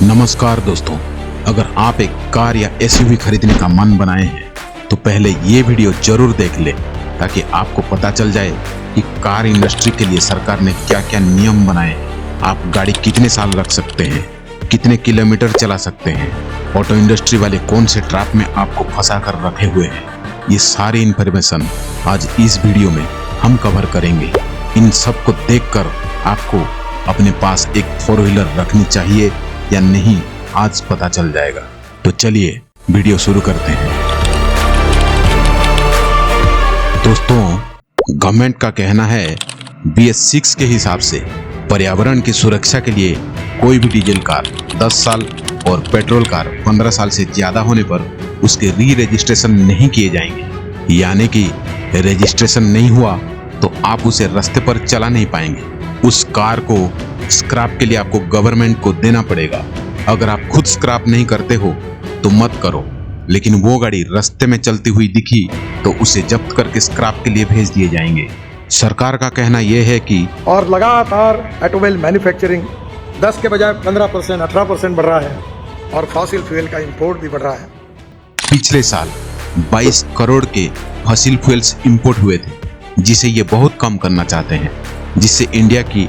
नमस्कार दोस्तों, अगर आप एक कार या एसयूवी खरीदने का मन बनाए हैं तो पहले ये वीडियो जरूर देख ले ताकि आपको पता चल जाए कि कार इंडस्ट्री के लिए सरकार ने क्या क्या नियम बनाए हैं। आप गाड़ी कितने साल रख सकते हैं, कितने किलोमीटर चला सकते हैं, ऑटो इंडस्ट्री वाले कौन से ट्रैप में आपको फंसा कर रखे हुए हैं, ये सारी इंफॉर्मेशन आज इस वीडियो में हम कवर करेंगे। इन सब को देखकर आपको अपने पास एक 4 व्हीलर रखनी चाहिए या नहीं आज पता चल जाएगा। तो चलिए वीडियो शुरू करते हैं। दोस्तों, गवर्नमेंट का कहना है BS6 के हिसाब से पर्यावरण की सुरक्षा के लिए कोई भी डीजल कार 10 साल और पेट्रोल कार 15 साल से ज्यादा होने पर उसके री रजिस्ट्रेशन नहीं किए जाएंगे। यानी कि रजिस्ट्रेशन नहीं हुआ तो आप उसे रास्ते पर चला नहीं पाएंगे। उस कार को स्क्रैप के लिए आपको गवर्नमेंट को देना पड़ेगा। अगर आप खुद स्क्रैप नहीं करते हो तो मत करो, लेकिन वो गाड़ी रास्ते में चलती हुई दिखी तो उसे जब्त करके स्क्रैप के लिए भेज दिए जाएंगे। सरकार का कहना यह है कि और लगातार ऑटोमोबाइल मैन्युफैक्चरिंग 10 के बजाय 15%, 18% बढ़ रहा है और फॉसिल फ्यूल का इंपोर्ट भी बढ़ रहा है। पिछले साल 22 करोड़ के फॉसिल फ्यूल्स इंपोर्ट हुए थे, जिसे ये बहुत कम करना चाहते हैं, जिससे इंडिया की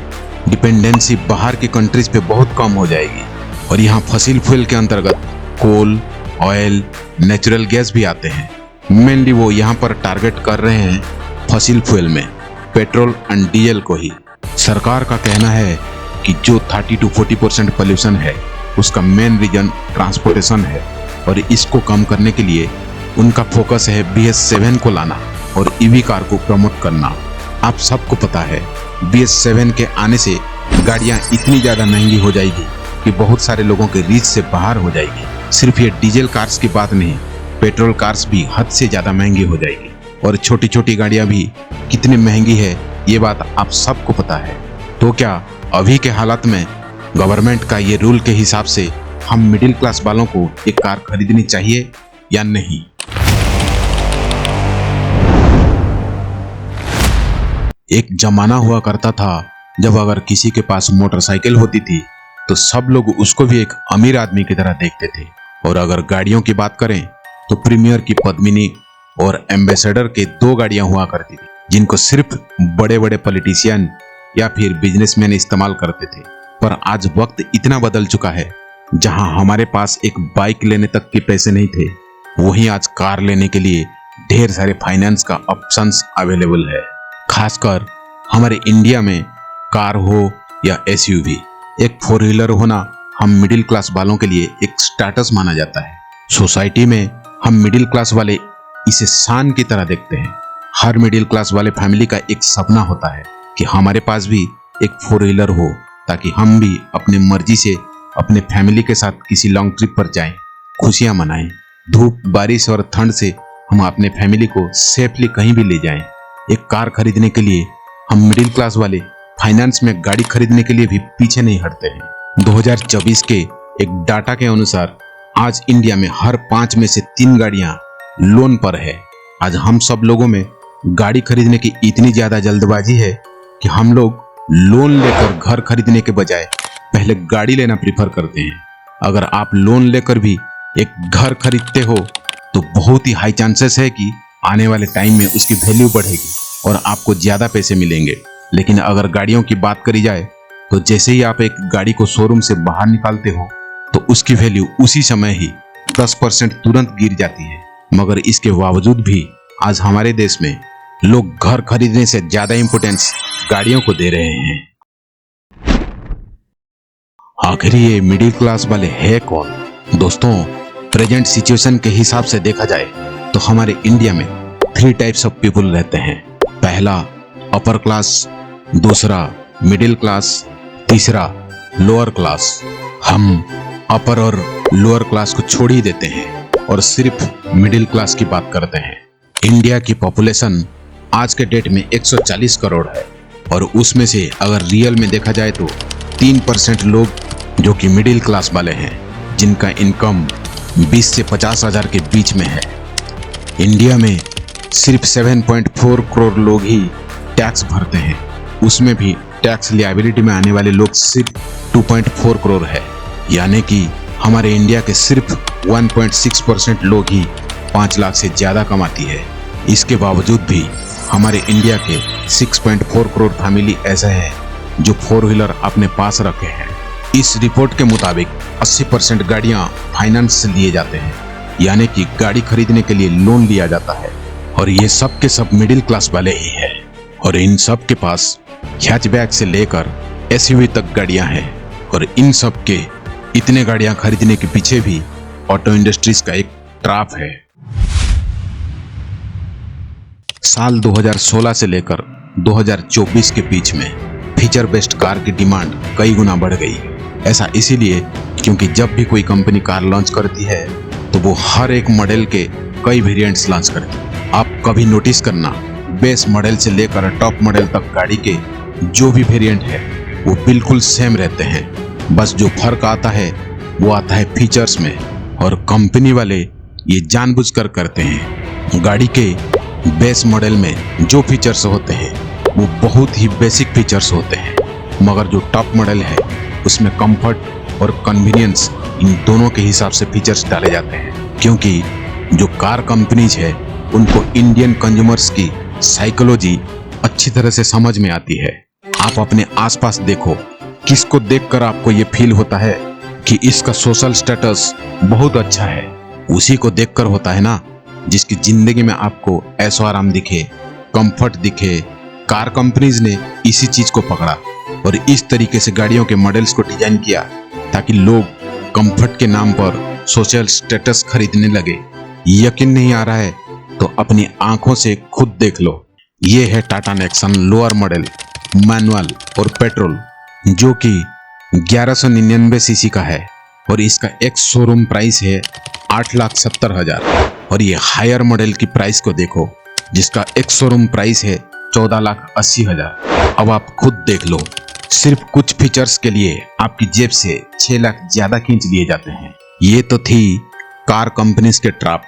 डिपेंडेंसी बाहर की कंट्रीज पे बहुत कम हो जाएगी। और यहाँ फॉसिल फ्यूल के अंतर्गत कोल, ऑयल, नेचुरल गैस भी आते हैं। मेनली वो यहाँ पर टारगेट कर रहे हैं फॉसिल फ्यूल में पेट्रोल एंड डीजल को ही। सरकार का कहना है कि जो 30 to 40% पोल्यूशन है उसका मेन रीजन ट्रांसपोर्टेशन है और इसको कम करने के लिए उनका फोकस है BS7 को लाना और ईवी कार को प्रमोट करना। आप सबको पता है BS7 के आने से गाड़ियां इतनी ज्यादा महंगी हो जाएगी कि बहुत सारे लोगों के रीच से बाहर हो जाएगी। सिर्फ ये डीजल कार्स की बात नहीं, पेट्रोल कार्स भी हद से ज्यादा महंगी हो जाएगी और छोटी छोटी गाड़ियां भी कितनी महंगी है ये बात आप सबको पता है। तो क्या अभी के हालात में गवर्नमेंट का ये रूल के हिसाब से हम मिडिल क्लास वालों को एक कार खरीदनी चाहिए या नहीं? एक जमाना हुआ करता था जब अगर किसी के पास मोटरसाइकिल होती थी तो सब लोग उसको भी एक अमीर आदमी की तरह देखते थे। और अगर गाड़ियों की बात करें तो प्रीमियर की पद्मिनी और एम्बेसडर के 2 गाड़ियां हुआ करती थी, जिनको सिर्फ बड़े बड़े पॉलिटिशियन या फिर बिजनेसमैन इस्तेमाल करते थे। पर आज वक्त इतना बदल चुका है, जहां हमारे पास एक बाइक लेने तक के पैसे नहीं थे, वहीं आज कार लेने के लिए ढेर सारे फाइनेंस का ऑप्शंस अवेलेबल है। खासकर हमारे इंडिया में कार हो या एसयूवी, एक 4 व्हीलर होना हम मिडिल क्लास वालों के लिए एक स्टेटस माना जाता है। सोसाइटी में हम मिडिल क्लास वाले इसे शान की तरह देखते हैं। हर मिडिल क्लास वाले फैमिली का एक सपना होता है कि हमारे पास भी एक 4 व्हीलर हो ताकि हम भी अपनी मर्जी से अपने फैमिली के साथ किसी लॉन्ग ट्रिप पर जाएं, खुशियां मनाएं। धूप, बारिश और ठंड से हम अपने फैमिली को सेफली कहीं भी ले जाएं। एक कार खरीदने के लिए हम मिडिल क्लास वाले फाइनेंस में गाड़ी खरीदने के लिए भी पीछे नहीं हटते हैं। 2024 के एक डाटा के अनुसार आज इंडिया में हर 5 में से 3 गाड़ियां लोन पर है। आज हम सब लोगों में गाड़ी खरीदने की इतनी ज्यादा जल्दबाजी है कि हम लोग लोन लेकर घर खरीदने के बजाय पहले गाड़ी लेना प्रीफर करते हैं। अगर आप लोन लेकर भी एक घर खरीदते हो तो बहुत ही हाई चांसेस है कि आने वाले टाइम में उसकी वैल्यू बढ़ेगी और आपको ज्यादा पैसे मिलेंगे। लेकिन अगर गाड़ियों की बात करी जाए तो जैसे ही आप एक गाड़ी को शोरूम से बाहर निकालते हो तो उसकी वैल्यू उसी समय ही 10% तुरंत गिर जाती है। मगर इसके बावजूद भी आज हमारे देश में लोग घर खरीदने से ज्यादा इंपोर्टेंस गाड़ियों को दे रहे हैं। आखिर ये मिडिल क्लास वाले है कौन? दोस्तों, प्रेजेंट सिचुएशन के हिसाब से देखा जाए तो हमारे इंडिया में 3 टाइप्स ऑफ पीपल रहते हैं। पहला अपर क्लास, दूसरा मिडिल क्लास, तीसरा लोअर क्लास। हम अपर और लोअर क्लास को छोड़ ही देते हैं और सिर्फ मिडिल क्लास की बात करते हैं। इंडिया की पॉपुलेशन आज के डेट में 140 करोड़ है और उसमें से अगर रियल में देखा जाए तो 3% लोग जो कि मिडिल क्लास वाले हैं, जिनका इनकम 20 से 50 हजार के बीच में है। इंडिया में सिर्फ 7.4 करोड़ लोग ही टैक्स भरते हैं, उसमें भी टैक्स लायबिलिटी में आने वाले लोग सिर्फ 2.4 करोड़ है। यानी कि हमारे इंडिया के सिर्फ 1.6% लोग ही 5 लाख से ज्यादा कमाती है। इसके बावजूद भी हमारे इंडिया के 6.4 करोड़ फैमिली ऐसे हैं जो 4 व्हीलर अपने पास रखे हैं। इस रिपोर्ट के मुताबिक 80% गाड़ियां फाइनेंस से लिए जाते हैं, यानी कि गाड़ी खरीदने के लिए लोन लिया जाता है। और ये सब के सब मिडिल क्लास वाले ही हैं। और इन सब के पास हैचबैक से लेकर एसयूवी तक गाड़ियां हैं। और इन सब के इतने गाड़ियां खरीदने के पीछे भी ऑटो इंडस्ट्रीज का एक ट्रैप है। साल 2016 से लेकर 2024 के बीच में फीचर बेस्ड कार की डिमांड कई गुना बढ़ गई। ऐसा इसीलिए क्योंकि जब भी कोई कंपनी कार लॉन्च करती है तो वो हर एक मॉडल के कई वेरिएंट्स लॉन्च करती है। आप कभी नोटिस करना, बेस मॉडल से लेकर टॉप मॉडल तक गाड़ी के जो भी वेरिएंट है वो बिल्कुल सेम रहते हैं। बस जो फर्क आता है वो आता है फीचर्स में। और कंपनी वाले ये जानबूझकर करते हैं। गाड़ी के बेस मॉडल में जो फीचर्स होते हैं वो बहुत ही बेसिक फीचर्स होते हैं, मगर जो टॉप मॉडल है उसमें कंफर्ट और कन्वीनियंस इन दोनों के हिसाब से फीचर्स डाले जाते हैं। क्योंकि जो कार कंपनीज है उनको इंडियन कंज्यूमर्स की साइकोलॉजी अच्छी तरह से समझ में आती है। आप अपने आसपास देखो, किसको देखकर आपको ये फील होता है कि इसका सोशल स्टेटस बहुत अच्छा है, उसी को देखकर होता है ना जिसकी जिंदगी में आपको ऐशो आराम दिखे, कंफर्ट दिखे। कार कंपनीज ने इसी चीज को पकड़ा और इस तरीके से गाड़ियों के मॉडल्स को डिजाइन किया ताकि लोग कंफर्ट के नाम पर सोशल स्टेटस खरीदने लगे। यकीन नहीं आ रहा है तो अपनी आंखों से खुद देख लो। ये है Tata Nexon lower model, manual और पेट्रोल, जो कि 1199 सीसी का है और इसका एक शोरूम प्राइस है 8,70,000। और ये हायर मॉडल की प्राइस को देखो जिसका एक शोरूम प्राइस है 14,80,000। अब आप खुद देख लो, सिर्फ कुछ फीचर्स के लिए आपकी जेब से 6 लाख ज्यादा खींच लिए जाते हैं। ये तो थी कार कंपनीज के ट्रैप।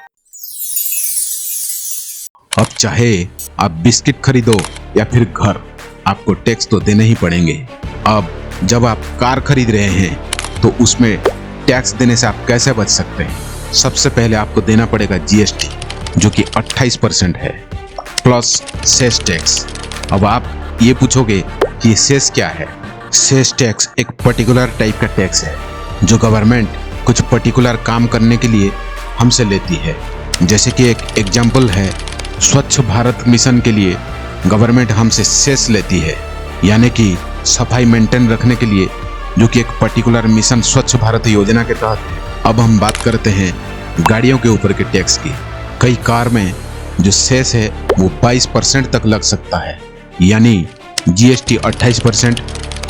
अब चाहे आप बिस्किट खरीदो या फिर घर, आपको टैक्स तो देने ही पड़ेंगे। अब जब आप कार खरीद रहे हैं तो उसमें टैक्स देने से आप कैसे बच सकते हैं? सबसे पहले आपको देना पड़ेगा जीएसटी, जो कि 28% है, प्लस सेस टैक्स। अब आप ये पूछोगे कि सेस क्या है? सेस टैक्स एक पर्टिकुलर टाइप का टैक्स है जो गवर्नमेंट कुछ पर्टिकुलर काम करने के लिए हमसे लेती है। जैसे कि एक एग्जाम्पल है, स्वच्छ भारत मिशन के लिए गवर्नमेंट हमसे सेस लेती है, यानी कि सफाई मेंटेन रखने के लिए, जो कि एक पर्टिकुलर मिशन स्वच्छ भारत योजना के तहत है। अब हम बात करते हैं गाड़ियों के ऊपर के टैक्स की। कई कार में जो सेस है वो 22% तक लग सकता है, यानी जीएसटी 28%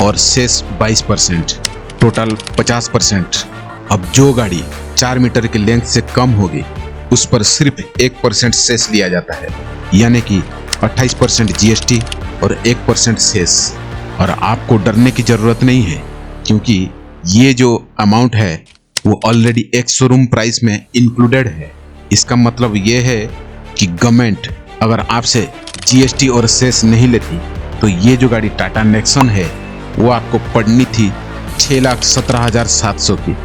और सेस 22%, टोटल 50%। अब जो गाड़ी 4 मीटर के लेंथ से कम होगी उस पर सिर्फ 1% सेस लिया जाता है, यानी कि 28% जीएसटी और 1% सेस। और आपको डरने की जरूरत नहीं है क्योंकि ये जो अमाउंट है वो ऑलरेडी एक शोरूम प्राइस में इंक्लूडेड है। इसका मतलब ये है कि गवर्नमेंट अगर आपसे जीएसटी और सेस नहीं लेती तो ये जो गाड़ी टाटा नेक्सन है वो आपको पड़नी थी 6,17,700 की।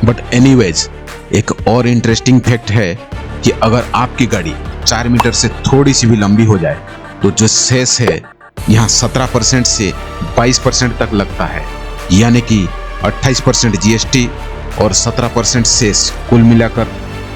बट एनीवेज, एक और इंटरेस्टिंग फैक्ट है कि अगर आपकी गाड़ी 4 मीटर से थोड़ी सी भी लंबी हो जाए तो जो सेस है यहाँ 17% से 22% तक लगता है, यानी कि 28% जीएसटी और 17% सेस। कुल मिलाकर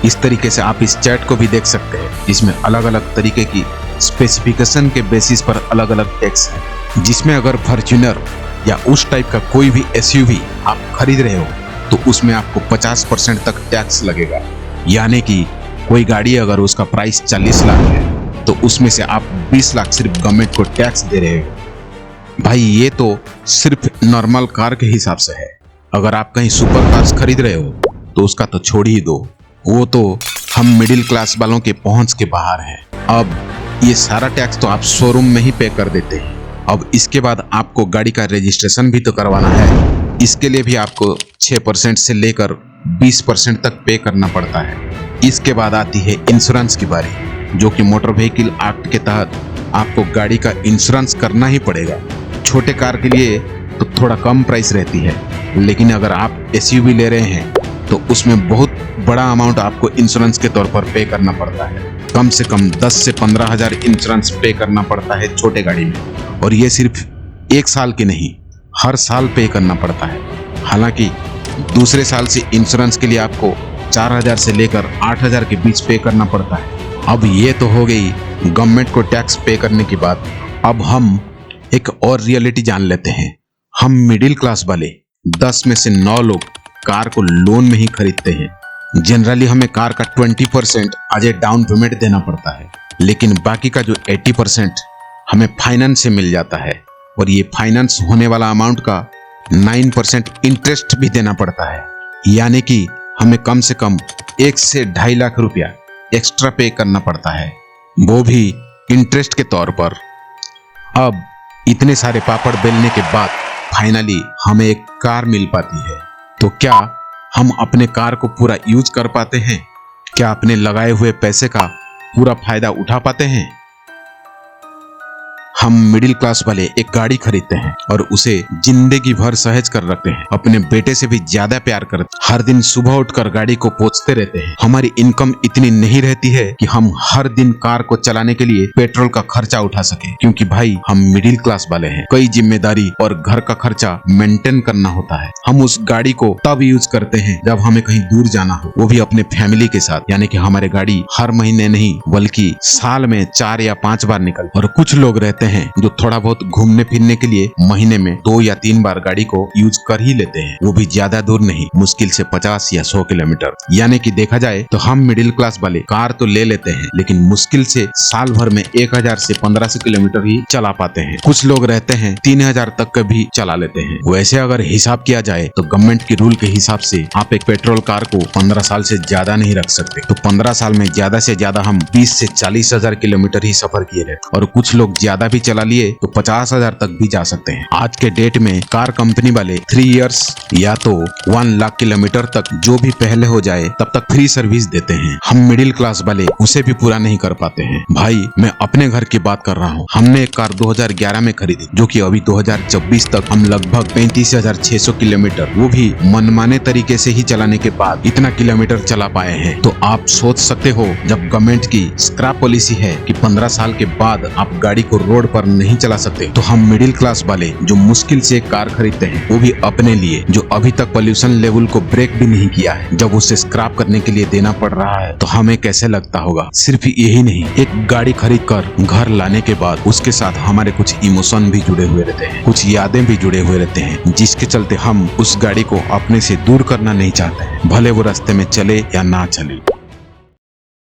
इस तरीके से आप इस चार्ट को भी देख सकते हैं, इसमें अलग अलग तरीके की स्पेसिफिकेशन के बेसिस पर अलग अलग टैक्स है, जिसमें अगर फॉर्च्यूनर या उस टाइप का कोई भी एसयूवी आप खरीद रहे हो तो उसमें आपको 50% तक टैक्स लगेगा। यानी कि कोई गाड़ी अगर उसका प्राइस 40 लाख है तो उसमें से आप 20 लाख सिर्फ गवर्नमेंट को टैक्स दे रहे हो। भाई ये तो सिर्फ नॉर्मल कार के हिसाब से है। अगर आप कहीं सुपर कार्स खरीद रहे हो तो उसका तो छोड़ ही दो, वो तो हम मिडिल क्लास वालों के पहुंच के बाहर है। अब ये सारा टैक्स तो आप शोरूम में ही पे कर देते हैं। अब इसके बाद आपको गाड़ी का रजिस्ट्रेशन भी तो करवाना है, इसके लिए भी आपको 6% से लेकर 20% तक पे करना पड़ता है। इसके बाद आती है इंश्योरेंस की बारी, जो कि मोटर व्हीकल एक्ट के तहत आपको गाड़ी का इंश्योरेंस करना ही पड़ेगा। छोटे कार के लिए तो थोड़ा कम प्राइस रहती है, लेकिन अगर आप एसयूवी ले रहे हैं तो उसमें बहुत बड़ा अमाउंट आपको इंश्योरेंस के तौर पर पे करना पड़ता है। कम से कम 10 से 15 हजार इंश्योरेंस पे करना पड़ता है छोटे गाड़ी में, और ये सिर्फ एक साल की नहीं, हर साल पे करना पड़ता है। हालांकि दूसरे साल से इंश्योरेंस के लिए आपको 4000 से लेकर 8000 के बीच पे करना पड़ता है। अब ये तो हो गई गवर्नमेंट को टैक्स पे करने की बात। अब हम एक और रियलिटी जान लेते हैं। हम मिडिल क्लास वाले 10 में से 9 लोग कार को लोन में ही खरीदते हैं। जनरली हमें कार का 20% एज ए डाउन पेमेंट देना पड़ता है, लेकिन बाकी का जो 80% हमें फाइनेंस से मिल जाता है, और ये फाइनेंस होने वाला अमाउंट का 9% इंटरेस्ट भी देना पड़ता है। यानी कि हमें कम से कम 1 से 2.5 लाख रुपया एक्स्ट्रा पे करना पड़ता है, वो भी इंटरेस्ट के तौर पर। अब इतने सारे पापड़ बेलने के बाद फाइनली हमें एक कार मिल पाती है, तो क्या हम अपने कार को पूरा यूज कर पाते हैं? क्या अपने लगाए हुए पैसे का पूरा फायदा उठा पाते हैं? हम मिडिल क्लास वाले एक गाड़ी खरीदते हैं और उसे जिंदगी भर सहेज कर रखते हैं। अपने बेटे से भी ज्यादा प्यार करते, हर दिन सुबह उठकर गाड़ी को पोंछते रहते हैं। हमारी इनकम इतनी नहीं रहती है कि हम हर दिन कार को चलाने के लिए पेट्रोल का खर्चा उठा सके, क्योंकि भाई हम मिडिल क्लास वाले हैं। कई जिम्मेदारी और घर का खर्चा मेंटेन करना होता है। हम उस गाड़ी को तब यूज करते हैं जब हमें कहीं दूर जाना हो, वो भी अपने फैमिली के साथ। यानी कि हमारे गाड़ी हर महीने नहीं बल्कि साल में 4 या 5 बार निकल। और कुछ लोग रहते हैं जो थोड़ा बहुत घूमने फिरने के लिए महीने में 2 या 3 बार गाड़ी को यूज कर ही लेते हैं, वो भी ज्यादा दूर नहीं, मुश्किल से 50 या 100 किलोमीटर। यानी कि देखा जाए तो हम मिडिल क्लास वाले कार तो ले लेते हैं, लेकिन मुश्किल से साल भर में 1000 से 1500 किलोमीटर ही चला पाते हैं। कुछ लोग रहते हैं 3000 तक का भी चला लेते हैं। वैसे अगर हिसाब किया जाए तो गवर्नमेंट की रूल के हिसाब से आप एक पेट्रोल कार को 15 साल से ज्यादा नहीं रख सकते। तो 15 साल में ज्यादा से ज्यादा हम 20 से 40 हजार किलोमीटर ही सफर किए रहते, और कुछ लोग ज्यादा भी चला लिए तो 50,000 तक भी जा सकते हैं। आज के डेट में कार कंपनी वाले 3 इयर्स या तो 1 लाख किलोमीटर तक जो भी पहले हो जाए तब तक फ्री सर्विस देते हैं। हम मिडिल क्लास वाले उसे भी पूरा नहीं कर पाते हैं। भाई मैं अपने घर की बात कर रहा हूँ। हमने एक कार 2011 में खरीदी, जो कि अभी 2024 तक हम लगभग 35,600 किलोमीटर, वो भी मनमाने तरीके से ही चलाने के बाद इतना किलोमीटर चला पाए हैं। तो आप सोच सकते हो, जब गवर्नमेंट की स्क्रैप पॉलिसी है कि 15 साल के बाद आप गाड़ी को रोड पर नहीं चला सकते, तो हम मिडिल क्लास वाले जो मुश्किल से एक कार खरीदते हैं, वो भी अपने लिए, जो अभी तक पोल्यूशन लेवल को ब्रेक भी नहीं किया है, जब उसे स्क्रैप करने के लिए देना पड़ रहा है तो हमें कैसे लगता होगा। सिर्फ यही नहीं, एक गाड़ी खरीद कर घर लाने के बाद उसके साथ हमारे कुछ इमोशन भी जुड़े हुए रहते हैं, कुछ यादें भी जुड़े हुए रहते हैं, जिसके चलते हम उस गाड़ी को अपने से दूर करना नहीं चाहते हैं, भले वो रास्ते में चले या ना चले।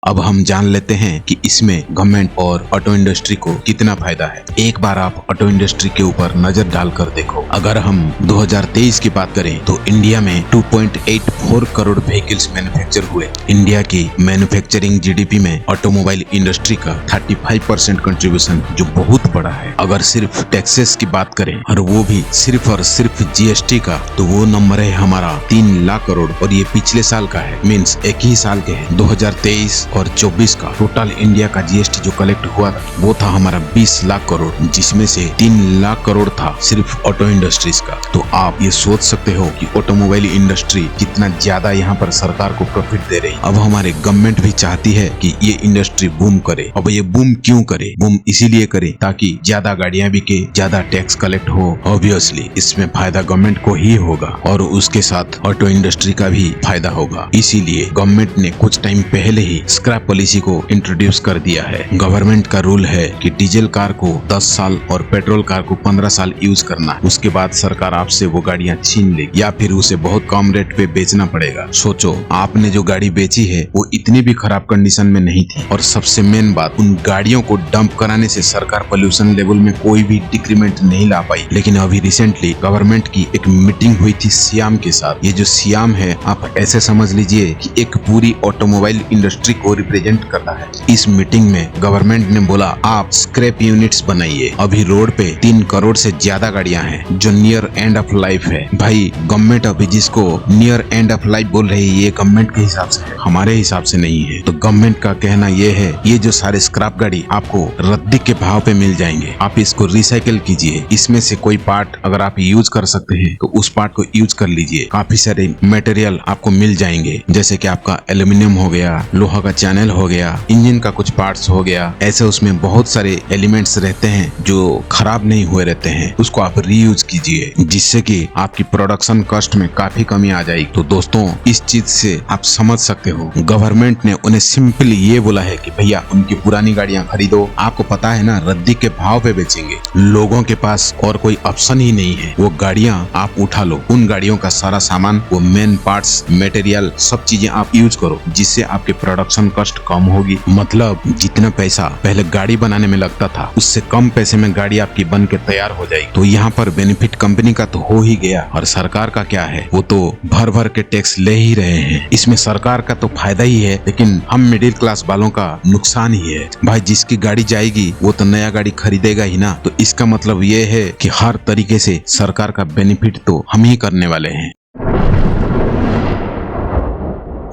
अब हम जान लेते हैं कि इसमें गवर्नमेंट और ऑटो इंडस्ट्री को कितना फायदा है। एक बार आप ऑटो इंडस्ट्री के ऊपर नजर डालकर देखो। अगर हम 2023 की बात करें तो इंडिया में 2.84 करोड़ व्हीकल्स मैन्युफैक्चर हुए। इंडिया की मैन्युफैक्चरिंग जीडीपी में ऑटोमोबाइल इंडस्ट्री का 35% कंट्रीब्यूशन, जो बहुत बड़ा है। अगर सिर्फ टैक्सेस की बात करें, और वो भी सिर्फ और सिर्फ जीएसटी का, तो वो नंबर है हमारा 3 लाख करोड़, और ये पिछले साल का है, मीन्स एक ही साल के है। 2023 और 24 का टोटल इंडिया का जीएसटी जो कलेक्ट हुआ था, वो था हमारा 20 लाख करोड़, जिसमें से 3 लाख करोड़ था सिर्फ ऑटो इंडस्ट्रीज का। तो आप ये सोच सकते हो कि ऑटोमोबाइल इंडस्ट्री कितना ज्यादा यहाँ पर सरकार को प्रॉफिट दे रही। अब हमारे गवर्नमेंट भी चाहती है कि ये इंडस्ट्री बूम करे। अब ये बूम क्यों करे? बूम इसीलिए करे ताकि ज्यादा गाड़ियां बिके, ज्यादा टैक्स कलेक्ट हो। ऑब्वियसली इसमें फायदा गवर्नमेंट को ही होगा, और उसके साथ ऑटो इंडस्ट्री का भी फायदा होगा। इसीलिए गवर्नमेंट ने कुछ टाइम पहले ही स्क्रैप पॉलिसी को इंट्रोड्यूस कर दिया है। गवर्नमेंट का रूल है कि डीजल कार को 10 साल और पेट्रोल कार को 15 साल यूज करना है। उसके बाद सरकार आपसे वो गाड़ियां छीन लेगी, या फिर उसे बहुत कम रेट पे बेचना पड़ेगा। सोचो, आपने जो गाड़ी बेची है वो इतनी भी खराब कंडीशन में नहीं थी, और सबसे मेन बात, उन गाड़ियों को डंप कराने से सरकार पोल्यूशन लेवल में कोई भी डिक्रीमेंट नहीं ला पाई। लेकिन अभी रिसेंटली गवर्नमेंट की एक मीटिंग हुई थी सियाम के साथ। ये जो सियाम है, आप ऐसे समझ लीजिए कि एक पूरी ऑटोमोबाइल इंडस्ट्री को को रिप्रेजेंट करता है। इस मीटिंग में गवर्नमेंट ने बोला आप स्क्रैप यूनिट्स बनाइए। अभी रोड पे 3 करोड़ से ज्यादा गाड़ियां हैं जो नियर एंड ऑफ लाइफ है। भाई गवर्नमेंट अभी जिसको नियर एंड ऑफ लाइफ बोल रही है ये गवर्नमेंट के हिसाब से है, हमारे हिसाब से नहीं है। तो गवर्नमेंट का कहना ये है ये जो सारे स्क्रैप गाड़ी आपको रद्दी के भाव पे मिल जाएंगे, आप इसको रिसाइकिल कीजिए। इसमें से कोई पार्ट अगर आप यूज कर सकते हैं तो उस पार्ट को यूज कर लीजिए। काफी सारे मटेरियल आपको मिल जाएंगे जैसे कि आपका एल्यूमिनियम हो गया, लोहा का चैनल हो गया, इंजन का कुछ पार्ट्स हो गया। ऐसे उसमें बहुत सारे एलिमेंट्स रहते हैं जो खराब नहीं हुए रहते हैं, उसको आप रीयूज कीजिए जिससे कि आपकी प्रोडक्शन कॉस्ट में काफी कमी आ जाएगी। तो दोस्तों इस चीज से आप समझ सकते हो गवर्नमेंट ने उन्हें सिंपली ये बोला है कि भैया उनकी पुरानी गाड़ियां खरीदो। आपको पता है ना रद्दी के भाव पे बेचेंगे। लोगों के पास और कोई ऑप्शन ही नहीं है, वो गाड़ियां आप उठा लो। उन गाड़ियों का सारा सामान, वो मेन पार्ट्स, मटेरियल, सब चीजें आप यूज करो जिससे आपके प्रोडक्शन कॉस्ट कम होगी। मतलब जितना पैसा पहले गाड़ी बनाने में लगता था उससे कम पैसे में गाड़ी आपकी बन के तैयार हो जाएगी। तो यहाँ पर बेनिफिट कंपनी का तो हो ही गया, और सरकार का क्या है, वो तो भर भर के टैक्स ले ही रहे हैं। इसमें सरकार का तो फायदा ही है लेकिन हम मिडिल क्लास वालों का नुकसान ही है। भाई जिसकी गाड़ी जाएगी वो तो नया गाड़ी खरीदेगा ही ना। तो इसका मतलब ये है कि हर तरीके से सरकार का बेनिफिट तो हम ही करने वाले हैं।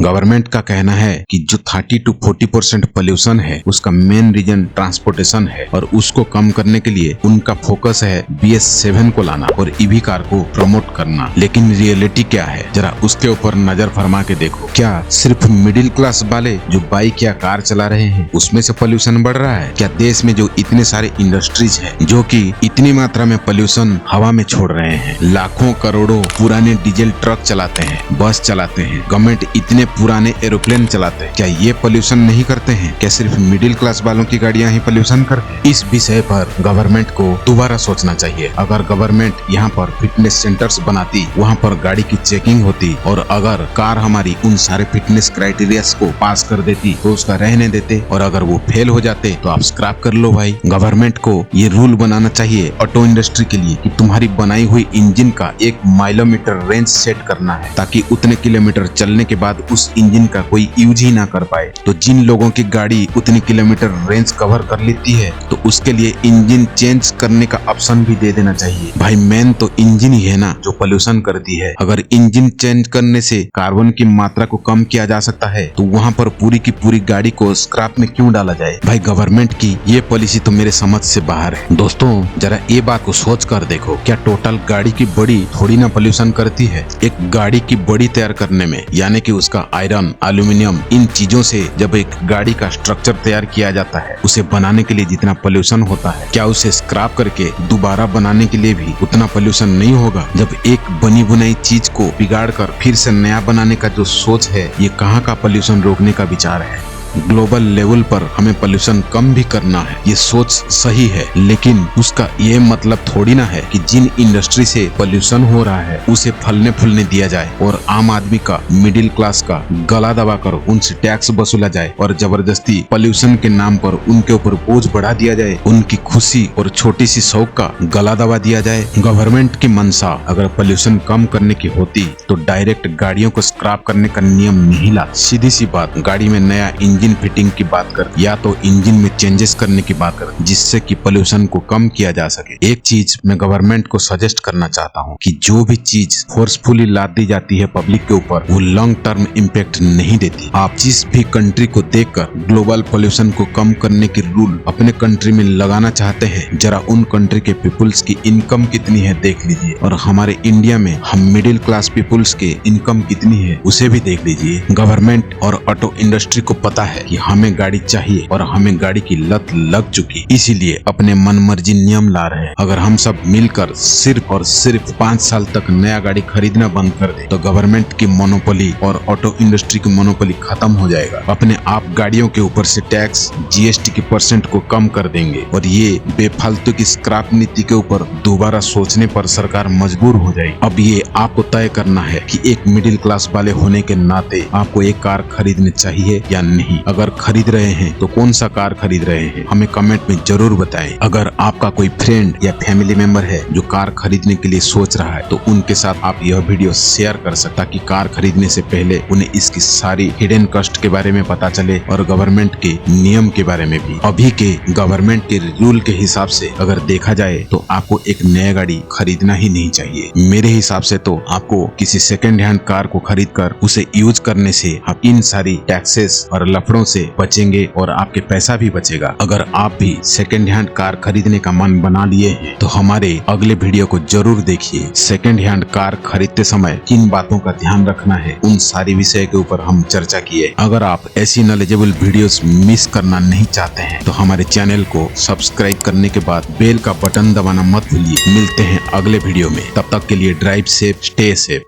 गवर्नमेंट का कहना है कि जो 30 to 40% पोल्यूशन है उसका मेन रीजन ट्रांसपोर्टेशन है, और उसको कम करने के लिए उनका फोकस है BS7 को लाना और ईवी कार को प्रमोट करना। लेकिन रियलिटी क्या है जरा उसके ऊपर नजर फरमा के देखो। क्या सिर्फ मिडिल क्लास वाले जो बाइक या कार चला रहे हैं उसमें से पोल्यूशन बढ़ रहा है? क्या देश में जो इतने सारे इंडस्ट्रीज है जो कि इतनी मात्रा में पोल्यूशन हवा में छोड़ रहे हैं, लाखों करोड़ों पुराने डीजल ट्रक चलाते हैं, बस चलाते हैं, गवर्नमेंट इतने पुराने एरोप्लेन चलाते हैं, क्या ये पोल्यूशन नहीं करते हैं? क्या सिर्फ मिडिल क्लास वालों की गाड़ियां ही पोल्यूशन करती हैं? इस विषय पर गवर्नमेंट को दोबारा सोचना चाहिए। अगर गवर्नमेंट यहाँ पर फिटनेस सेंटर्स बनाती, वहाँ पर गाड़ी की चेकिंग होती, और अगर कार हमारी उन सारे फिटनेस क्राइटेरिया को पास कर देती तो उसका रहने देते, और अगर वो फेल हो जाते तो आप स्क्रैप कर लो। भाई गवर्नमेंट को ये रूल बनाना चाहिए ऑटो इंडस्ट्री के लिए कि तुम्हारी बनाई हुई इंजन का 1 माइलोमीटर रेंज सेट करना है, ताकि उतने किलोमीटर चलने के बाद उस इंजन का कोई यूज ही ना कर पाए। तो जिन लोगों की गाड़ी उतनी किलोमीटर रेंज कवर कर लेती है तो उसके लिए इंजन चेंज करने का ऑप्शन भी दे देना चाहिए। भाई मेन तो इंजन ही है ना जो पोल्यूशन करती है। अगर इंजन चेंज करने से कार्बन की मात्रा को कम किया जा सकता है तो वहाँ पर पूरी की पूरी गाड़ी को स्क्रैप में क्यों डाला जाए? भाई गवर्नमेंट की ये पॉलिसी तो मेरे समझ से बाहर है। दोस्तों जरा ये बात को सोच कर देखो, क्या टोटल गाड़ी की बॉडी थोड़ी ना पोल्यूशन करती है? एक गाड़ी की बॉडी तैयार करने में यानी कि उसका आयरन, एल्यूमिनियम, इन चीजों से जब एक गाड़ी का स्ट्रक्चर तैयार किया जाता है, उसे बनाने के लिए जितना पोल्यूशन होता है, क्या उसे स्क्रैप करके दोबारा बनाने के लिए भी उतना पोल्यूशन नहीं होगा? जब एक बनी बुनाई चीज को बिगाड़ कर फिर से नया बनाने का जो सोच है, ये कहाँ का पोल्यूशन रोकने का विचार है? ग्लोबल लेवल पर हमें पोल्यूशन कम भी करना है, ये सोच सही है, लेकिन उसका ये मतलब थोड़ी ना है कि जिन इंडस्ट्री से पोल्यूशन हो रहा है उसे फलने फूलने दिया जाए और आम आदमी का, मिडिल क्लास का गला दबाकर उनसे टैक्स वसूला जाए और जबरदस्ती पोल्यूशन के नाम पर उनके ऊपर बोझ बढ़ा दिया जाए, उनकी खुशी और छोटी सी शौक का गला दबा दिया जाए। गवर्नमेंट की मंशा अगर पोल्यूशन कम करने की होती तो डायरेक्ट गाड़ियों को स्क्रैप करने का नियम नहीं ला। सीधी सी बात, गाड़ी में नया इंजन फिटिंग की बात कर या तो इंजन में चेंजेस करने की बात कर जिससे कि पोल्यूशन को कम किया जा सके। एक चीज मैं गवर्नमेंट को सजेस्ट करना चाहता हूँ कि जो भी चीज फोर्सफुली लाद दी जाती है पब्लिक के ऊपर वो लॉन्ग टर्म इम्पैक्ट नहीं देती। आप जिस भी कंट्री को देखकर ग्लोबल पोल्यूशन को कम करने की रूल अपने कंट्री में लगाना चाहते हैं, जरा उन कंट्री के पीपुल्स की इनकम कितनी है देख लीजिए, और हमारे इंडिया में हम मिडिल क्लास पीपुल्स के इनकम कितनी है उसे भी देख लीजिए। गवर्नमेंट और ऑटो इंडस्ट्री को पता है कि हमें गाड़ी चाहिए और हमें गाड़ी की लत लग चुकी, इसीलिए अपने मनमर्जी नियम ला रहे हैं। अगर हम सब मिलकर सिर्फ और सिर्फ 5 साल तक नया गाड़ी खरीदना बंद कर दे तो गवर्नमेंट की मोनोपोली और ऑटो इंडस्ट्री की मोनोपोली खत्म हो जाएगा। अपने आप गाड़ियों के ऊपर से टैक्स, GST की % को कम कर देंगे और ये बेफालतू की स्क्रैप नीति के ऊपर दोबारा सोचने पर सरकार मजबूर हो जाएगी। अब ये आपको तय करना है कि एक मिडिल क्लास वाले होने के नाते आपको एक कार खरीदनी चाहिए या नहीं। अगर खरीद रहे हैं तो कौन सा कार खरीद रहे हैं, हमें कमेंट में जरूर बताएं। अगर आपका कोई फ्रेंड या फैमिली मेंबर है जो कार खरीदने के लिए सोच रहा है तो उनके साथ आप यह वीडियो शेयर कर सकते, ताकि कार खरीदने से पहले उन्हें इसकी सारी हिडन कॉस्ट के बारे में पता चले और गवर्नमेंट के नियम के बारे में भी। अभी के गवर्नमेंट के रूल के हिसाब से अगर देखा जाए तो आपको एक नया गाड़ी खरीदना ही नहीं चाहिए। मेरे हिसाब से तो आपको किसी सेकेंड हैंड कार को खरीदकर उसे यूज करने से आप इन सारी टैक्सेस और लफड़ों से बचेंगे और आपके पैसा भी बचेगा। अगर आप भी सेकेंड हैंड कार खरीदने का मन बना लिए हैं तो हमारे अगले वीडियो को जरूर देखिए। सेकेंड हैंड कार खरीदते समय किन बातों का ध्यान रखना है, उन सारी विषय के ऊपर हम चर्चा किए। अगर आप ऐसी नॉलेजेबल वीडियोस मिस करना नहीं चाहते हैं तो हमारे चैनल को सब्सक्राइब करने के बाद बेल का बटन दबाना मत भूलिए। मिलते हैं अगले वीडियो में, तब तक के लिए ड्राइव सेफ, स्टे सेफ।